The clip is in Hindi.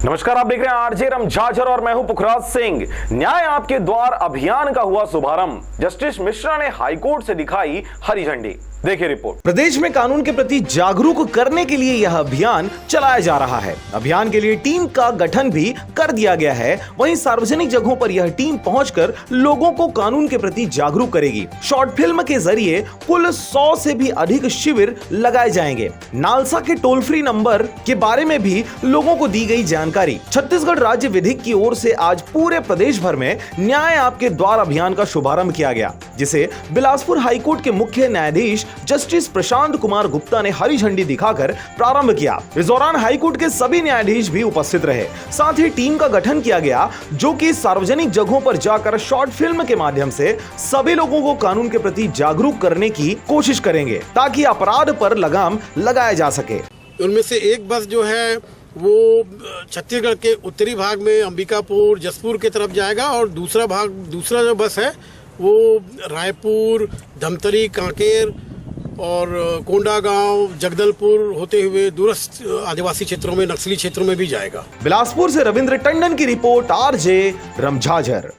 नमस्कार, आप देख रहे हैं आरजे रमझाझर और मैं हूं पुखराज सिंह। न्याय आपके द्वार अभियान का हुआ शुभारंभ। जस्टिस मिश्रा ने हाईकोर्ट से दिखाई हरी झंडी। देखिए रिपोर्ट। प्रदेश में कानून के प्रति जागरूक करने के लिए यह अभियान चलाया जा रहा है। अभियान के लिए टीम का गठन भी कर दिया गया है। वहीं सार्वजनिक जगहों पर यह टीम पहुंचकर लोगों को कानून के प्रति जागरूक करेगी। शॉर्ट फिल्म के जरिए कुल 100 से भी अधिक शिविर लगाए जाएंगे। नालसा के टोल फ्री नंबर के बारे में भी लोगों को दी गई जानकारी। छत्तीसगढ़ राज्य विधिक की ओर से आज पूरे प्रदेश भर में न्याय आपके द्वार अभियान का शुभारंभ किया गया, जिसे बिलासपुर हाईकोर्ट के मुख्य न्यायाधीश जस्टिस प्रशांत कुमार गुप्ता ने हरी झंडी दिखाकर प्रारंभ किया। इस दौरान हाईकोर्ट के सभी न्यायाधीश भी उपस्थित रहे। साथ ही टीम का गठन किया गया, जो कि सार्वजनिक जगहों पर जाकर शॉर्ट फिल्म के माध्यम से सभी लोगों को कानून के प्रति जागरूक करने की कोशिश करेंगे, ताकि अपराध पर लगाम लगाया जा सके। उनमें से एक बस जो है वो छत्तीसगढ़ के उत्तरी भाग में अंबिकापुर, जसपुर की तरफ जाएगा और दूसरा जो बस है वो रायपुर, धमतरी, कांकेर और कोंडागांव, जगदलपुर होते हुए दूरस्थ आदिवासी क्षेत्रों में, नक्सली क्षेत्रों में भी जाएगा। बिलासपुर से रविंद्र टंडन की रिपोर्ट, आरजे रमझाझर।